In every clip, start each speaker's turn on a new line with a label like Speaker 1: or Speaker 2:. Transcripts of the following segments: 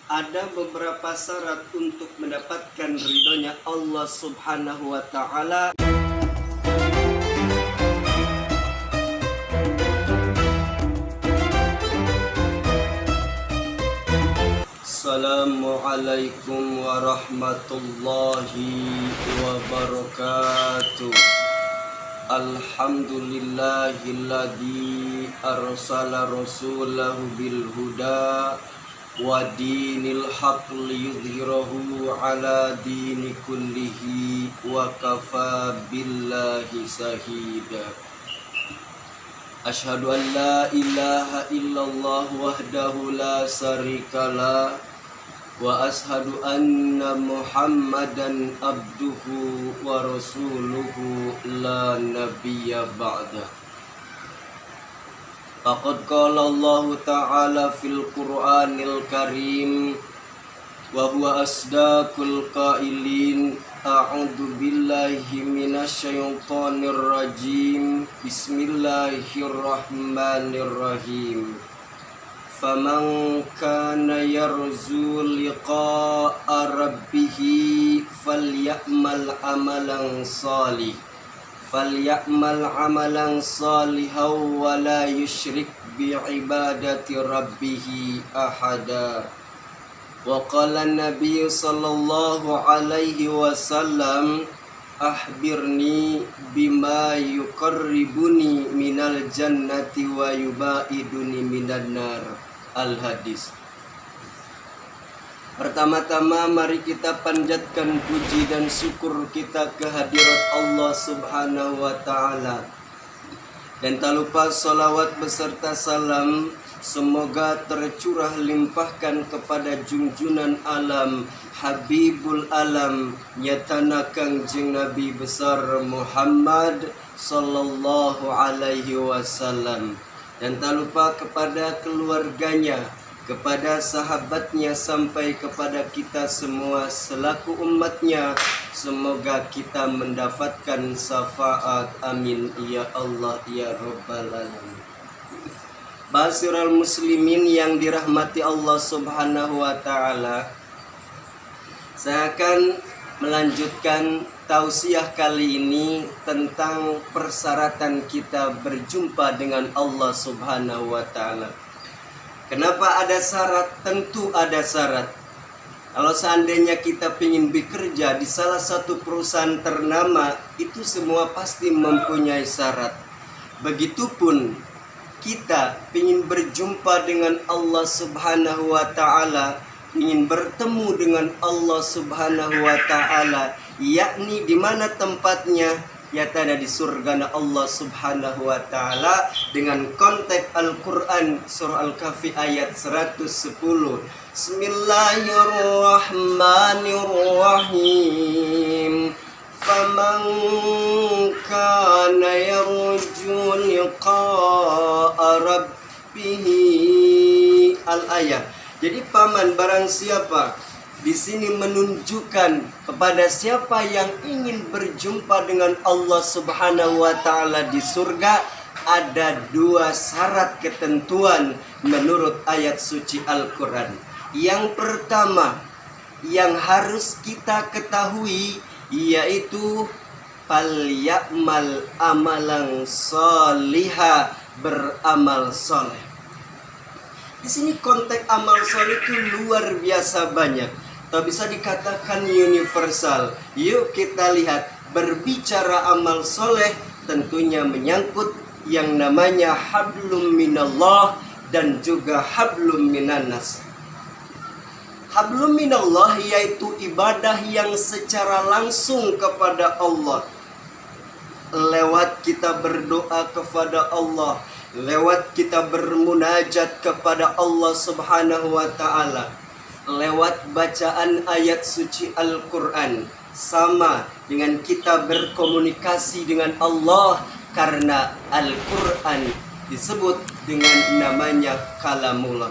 Speaker 1: ada beberapa syarat untuk mendapatkan ridhonya Allah Subhanahu wa Ta'ala. Assalamualaikum warahmatullahi wabarakatuh. Alhamdulillahilladzi arsala rasulahu bil huda wa dinil haq liyudhhirahu ala dini kullihi wa kafa billahi shahida. Asyhadu an la ilaha illallah wahdahu la syarikalah wa ashadu anna Muhammadan abduhu wa rasuluhu la nabiyya ba'dah. Faqad qala Allah ta'ala fil Qur'anil Karim wa huwa asdaqul qailin. A'udzu billahi minasyaitonir rajim. Bismillahirrahmanirrahim. Faman kana yarju liqa'a rabbih falyamal amalan salihan wa la yusyrik bi ibadati rabbih ahada. Wa qala an-nabiy sallallahu alaihi wasallam, akhbirni bima yuqarribuni minal jannati wa yubaiduni minan nar. Al-Hadis. Pertama-tama mari kita panjatkan puji dan syukur kita kehadirat Allah Subhanahu wa Ta'ala. Dan tak lupa salawat beserta salam semoga tercurah limpahkan kepada junjunan alam, Habibul alam, nyatana Kangjeng Nabi besar Muhammad sallallahu alaihi wasallam. Dan tak lupa kepada keluarganya, kepada sahabatnya, sampai kepada kita semua selaku umatnya. Semoga kita mendapatkan syafaat. Amin ya Allah ya Rabbal alamin. Basiral muslimin yang dirahmati Allah Subhanahu wa Ta'ala, saya akan melanjutkan tausiah kali ini tentang persyaratan kita berjumpa dengan Allah Subhanahu wa Ta'ala. Kenapa ada syarat? Tentu ada syarat. Kalau seandainya kita ingin bekerja di salah satu perusahaan ternama, itu semua pasti mempunyai syarat. Begitupun kita ingin berjumpa dengan Allah Subhanahu wa Ta'ala, ingin bertemu dengan Allah Subhanahu wa Ta'ala, yakni di mana tempatnya? Yaitu di surga Allah Subhanahu wa Ta'ala, dengan konteks Al-Quran surah Al-Kahfi ayat 110. Bismillahirrahmanirrahim. Faman kana yarju liqa'a rabbih. Al-ayat. Jadi paman, barang siapa, di sini menunjukkan kepada siapa yang ingin berjumpa dengan Allah Subhanahu wa Ta'ala di surga, ada dua syarat ketentuan menurut ayat suci Al-Quran. Yang pertama yang harus kita ketahui yaitu falyamal amalan sholiha, beramal soleh. Di sini konteks amal soleh itu luar biasa banyak. Tak bisa dikatakan universal. Yuk kita lihat, berbicara amal soleh tentunya menyangkut yang namanya hablum minallah dan juga hablum minannas. Hablum minallah yaitu ibadah yang secara langsung kepada Allah. Lewat kita berdoa kepada Allah, lewat kita bermunajat kepada Allah Subhanahu wa Ta'ala, lewat bacaan ayat suci Al-Quran, sama dengan kita berkomunikasi dengan Allah, karena Al-Quran disebut dengan namanya kalamullah.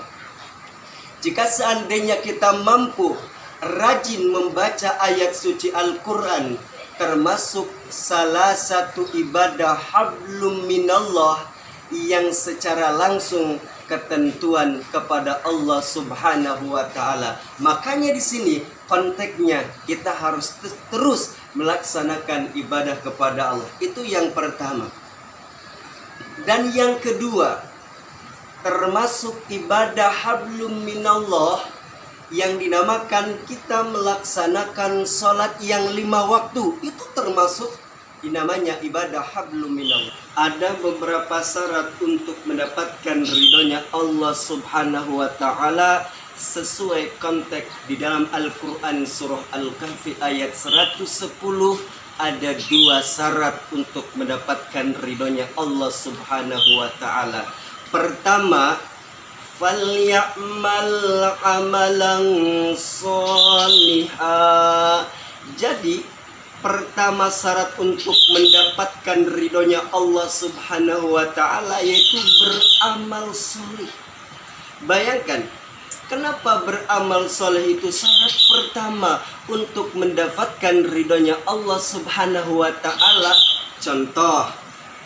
Speaker 1: Jika seandainya kita mampu rajin membaca ayat suci Al-Quran, termasuk salah satu ibadah hablum minallah yang secara langsung ketentuan kepada Allah Subhanahu wa taala. Makanya di sini konteksnya kita harus terus melaksanakan ibadah kepada Allah. Itu yang pertama. Dan yang kedua, termasuk ibadah hablum minallah yang dinamakan kita melaksanakan sholat yang 5 waktu. Itu termasuk dinamanya ibadah hablum minallah. Ada beberapa syarat untuk mendapatkan ridhonya Allah Subhanahu wa taala sesuai konteks di dalam Al-Qur'an surah Al-Kahfi ayat 110. Ada 2 syarat untuk mendapatkan ridhonya Allah Subhanahu wa taala. Pertama, falyamal amalan sholiha. Jadi pertama syarat untuk mendapatkan ridhonya Allah Subhanahu wa taala yaitu beramal soleh. Bayangkan, kenapa beramal soleh itu syarat pertama untuk mendapatkan ridhonya Allah Subhanahu wa taala. Contoh,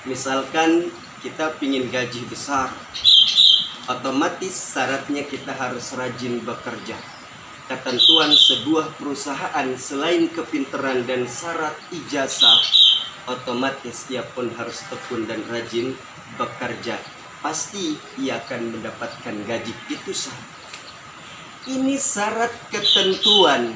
Speaker 1: misalkan kita ingin gaji besar, otomatis syaratnya kita harus rajin bekerja. Ketentuan sebuah perusahaan selain kepintaran dan syarat ijazah, otomatis ia pun harus tekun dan rajin bekerja. Pasti ia akan mendapatkan gaji. Itu syarat. Ini syarat ketentuan,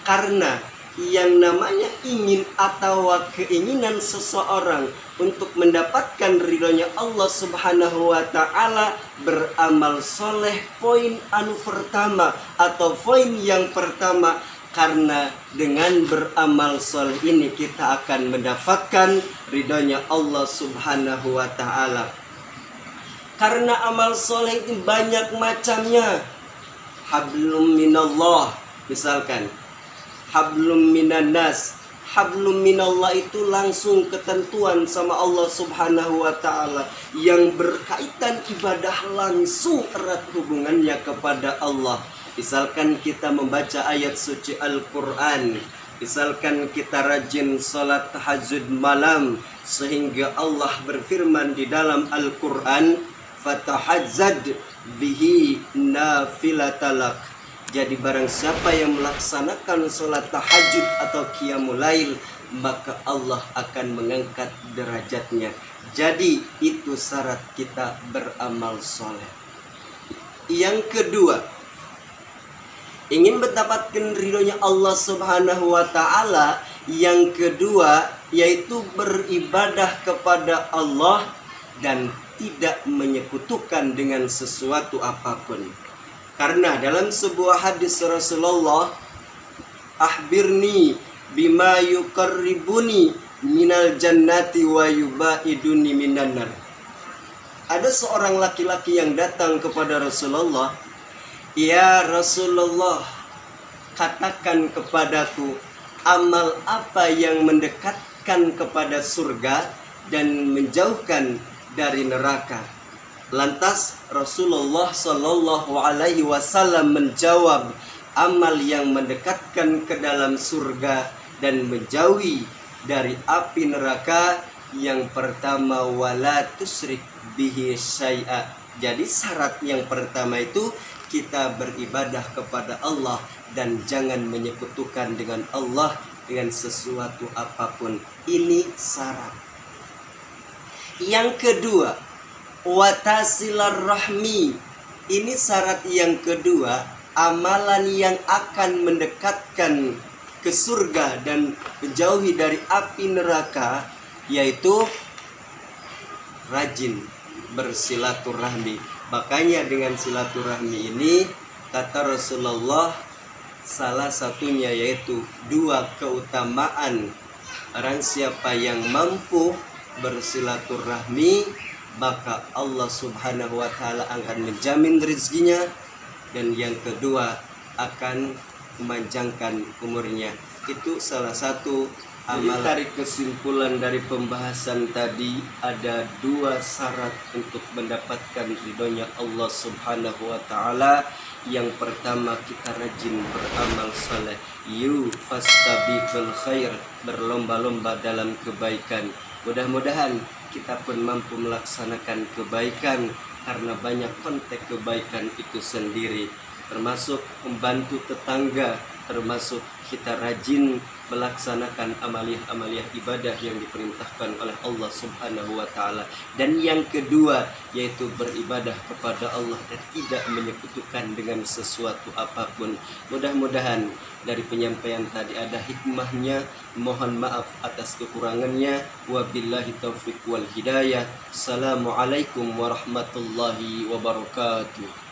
Speaker 1: karena yang namanya ingin atau keinginan seseorang untuk mendapatkan ridhonya Allah Subhanahu wa taala beramal soleh, poin anu pertama atau poin yang pertama, karena dengan beramal soleh ini kita akan mendapatkan ridhonya Allah Subhanahu wa taala. Karena amal soleh itu banyak macamnya. Hablum minallah misalkan, hablum minannas. Hablum minallah itu langsung ketentuan sama Allah Subhanahu wa taala yang berkaitan ibadah langsung erat hubungannya kepada Allah. Misalkan kita membaca ayat suci Al-Qur'an, misalkan kita rajin salat tahajud malam, sehingga Allah berfirman di dalam Al-Qur'an, fatahajjad bihi nafilatalak. Jadi barang siapa yang melaksanakan sholat tahajud atau qiyamul lail, maka Allah akan mengangkat derajatnya. Jadi itu syarat kita beramal soleh. Yang kedua, ingin mendapatkan ridhonya Allah Subhanahu wa taala, yang kedua yaitu beribadah kepada Allah dan tidak menyekutukan dengan sesuatu apapun. Karena dalam sebuah hadis Rasulullah, akhbirni bima yuqarribuni minal jannati wa yubaiduni minan nar. Ada seorang laki-laki yang datang kepada Rasulullah, "Ya Rasulullah, katakan kepadaku amal apa yang mendekatkan kepada surga dan menjauhkan dari neraka?" Lantas Rasulullah Shallallahu Alaihi Wasallam menjawab, amal yang mendekatkan ke dalam surga dan menjauhi dari api neraka, yang pertama wala tusyrik bihi syai'a. Jadi syarat yang pertama itu kita beribadah kepada Allah dan jangan menyekutukan dengan Allah dengan sesuatu apapun. Ini syarat. Yang kedua, watasilar rahmi. Ini syarat yang kedua, amalan yang akan mendekatkan ke surga dan menjauhi dari api neraka, yaitu rajin bersilaturahmi. Makanya dengan silaturahmi ini kata Rasulullah, salah satunya yaitu 2 keutamaan. Orang siapa yang mampu bersilaturahmi, maka Allah Subhanahu wa taala akan menjamin rezekinya, dan yang kedua akan memanjangkan umurnya. Itu salah satu amal. Tarik kesimpulan dari pembahasan tadi, ada 2 syarat untuk mendapatkan ridhonya Allah Subhanahu wa taala. Yang pertama, kita rajin beramal saleh. Fastabiqul khair, berlomba-lomba dalam kebaikan. Mudah-mudahan kita pun mampu melaksanakan kebaikan karena banyak kontak kebaikan itu sendiri, termasuk membantu tetangga, termasuk kita rajin melaksanakan amaliah-amaliah ibadah yang diperintahkan oleh Allah Subhanahu wa taala. Dan yang kedua yaitu beribadah kepada Allah dan tidak menyekutukan dengan sesuatu apapun. Mudah-mudahan dari penyampaian tadi ada hikmahnya. Mohon maaf atas kekurangannya. Wabillahi taufiq wal hidayah. Assalamualaikum warahmatullahi wabarakatuh.